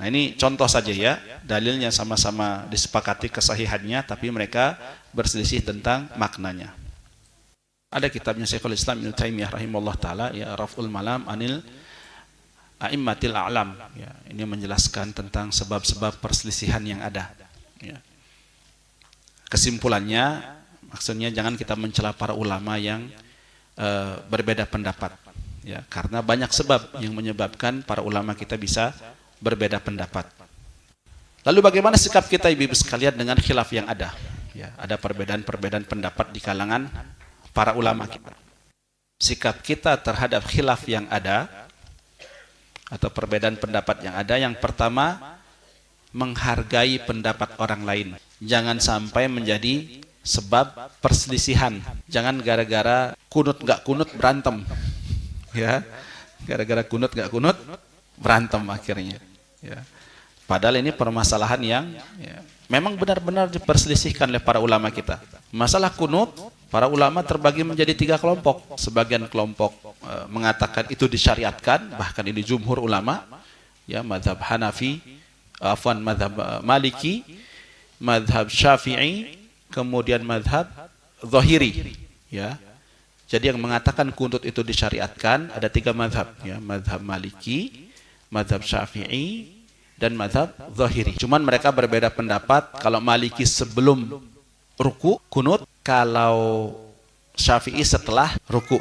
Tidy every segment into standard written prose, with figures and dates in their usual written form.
Nah ini contoh saja ya, dalilnya sama-sama disepakati kesahihannya, tapi mereka berselisih tentang maknanya. Ada kitabnya Syekhul Islam Ibnu Taimiyah rahimahullah taala, ya, Raf'ul Malam anil A'immatil A'lam. Ya, ini menjelaskan tentang sebab-sebab perselisihan yang ada. Ya. Kesimpulannya, maksudnya jangan kita mencela para ulama yang berbeda pendapat. Ya, karena banyak sebab yang menyebabkan para ulama kita bisa berbeda pendapat. Lalu bagaimana sikap kita ibu-ibu sekalian dengan khilaf yang ada? Ya, ada perbedaan-perbedaan pendapat di kalangan para ulama kita. Sikap kita terhadap khilaf yang ada atau perbedaan pendapat yang ada, yang pertama, menghargai pendapat orang lain. Jangan sampai menjadi sebab perselisihan. Jangan gara-gara kunut nggak kunut berantem. Ya, gara-gara kunut nggak kunut berantem akhirnya. Ya. Padahal ini permasalahan yang ya, memang benar-benar diperselisihkan oleh para ulama kita. Masalah kunut, para ulama terbagi menjadi 3 kelompok. Sebagian kelompok mengatakan itu disyariatkan, bahkan ini jumhur ulama, ya, mazhab Hanafi, mazhab Maliki, mazhab Syafi'i, kemudian mazhab Zahiri, ya. Jadi yang mengatakan kunut itu disyariatkan ada 3 mazhab, ya, mazhab Maliki, mazhab Syafi'i, dan mazhab Zahiri. Cuman mereka berbeda pendapat. Kalau Maliki sebelum ruku kunut, kalau Syafi'i setelah ruku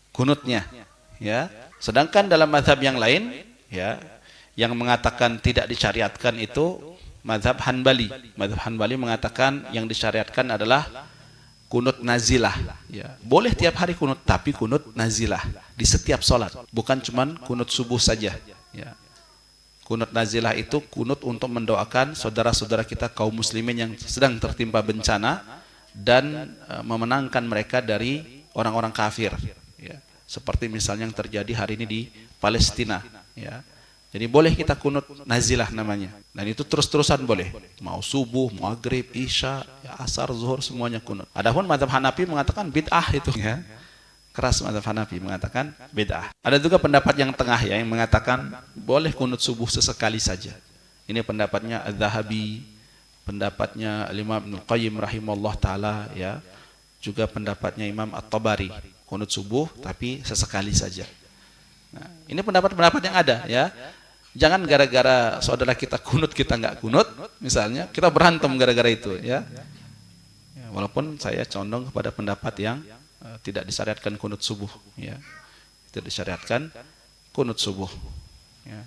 kunutnya, ya. Sedangkan dalam mazhab yang lain, ya, yang mengatakan tidak disyariatkan itu mazhab Hanbali. Mazhab Hanbali mengatakan yang disyariatkan adalah kunut nazilah, ya. Boleh tiap hari kunut, tapi kunut nazilah di setiap sholat, bukan cuman kunut subuh saja, ya. Kunut nazilah itu kunut untuk mendoakan saudara-saudara kita kaum muslimin yang sedang tertimpa bencana dan memenangkan mereka dari orang-orang kafir, ya. Seperti misalnya yang terjadi hari ini di Palestina, ya. Jadi boleh kita kunut nazilah namanya, dan itu terus-terusan boleh, mau subuh, maghrib, isya, ya, asar, zuhur, semuanya kunut. Adapun mazhab Hanafi mengatakan bid'ah itu, ya. Keras mazhab Hanafi mengatakan bid'ah. Ada juga pendapat yang tengah, ya, yang mengatakan boleh kunut subuh sesekali saja. Ini pendapatnya Az-Zahabi, pendapatnya Imam Ibnu Qayyim rahimahullah taala, ya. Juga pendapatnya Imam At-Tabari, kunut subuh tapi sesekali saja. Nah, ini pendapat-pendapat yang ada, ya. Jangan gara-gara saudara kita kunut kita nggak kunut, misalnya kita berantem gara-gara itu, ya. Walaupun saya condong kepada pendapat yang tidak disyariatkan kunut subuh, ya. Tidak disyariatkan kunut subuh, ya.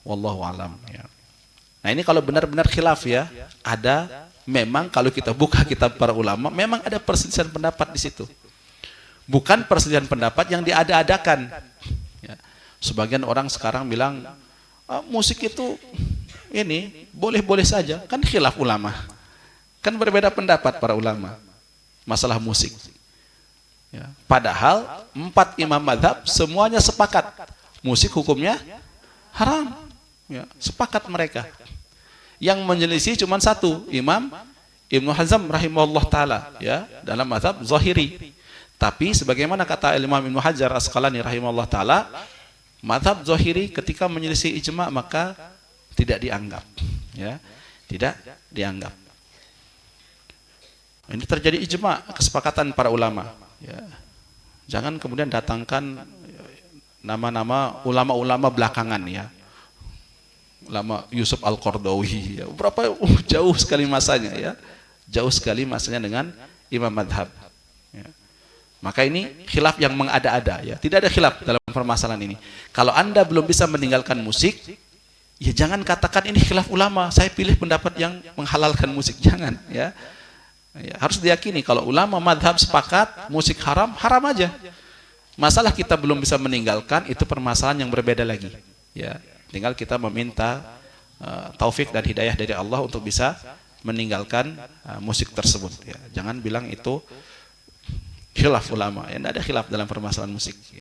Wallahu alam, ya. Nah, ini kalau benar-benar khilaf, ya, ada memang kalau kita buka kitab para ulama memang ada perselisihan pendapat di situ. Bukan perselisihan pendapat yang diada-adakan. Ya. Sebagian orang sekarang bilang musik itu ini boleh-boleh saja, kan khilaf ulama. Kan berbeda pendapat para ulama masalah musik. Ya. Padahal 4 imam mazhab semuanya sepakat musik hukumnya haram, ya, sepakat mereka. Yang menyelisih cuma 1, Imam Ibnu Hazm rahimahullah taala, ya, dalam mazhab Zahiri. Tapi sebagaimana kata Imam Ibnu Hajar Asqalani rahimahullah taala, mazhab Zahiri ketika menyelisih ijma maka tidak dianggap, ya, tidak dianggap. Ini terjadi ijma, kesepakatan para ulama, ya. Jangan kemudian datangkan nama-nama ulama-ulama belakangan, ya. Ulama Yusuf Al-Qardawi, ya. Berapa jauh sekali masanya, ya. Jauh sekali masanya dengan imam madhab, ya. Maka ini khilaf yang mengada-ada, ya. Tidak ada khilaf dalam permasalahan ini. Kalau Anda belum bisa meninggalkan musik, ya jangan katakan ini khilaf ulama, saya pilih pendapat yang menghalalkan musik. Jangan, ya. Ya, harus diyakini kalau ulama madhab sepakat musik haram, haram aja. Masalah kita belum bisa meninggalkan, itu permasalahan yang berbeda lagi, ya. Tinggal kita meminta taufik dan hidayah dari Allah untuk bisa meninggalkan musik tersebut, ya. Jangan bilang itu khilaf ulama, ya, tidak ada khilaf dalam permasalahan musik.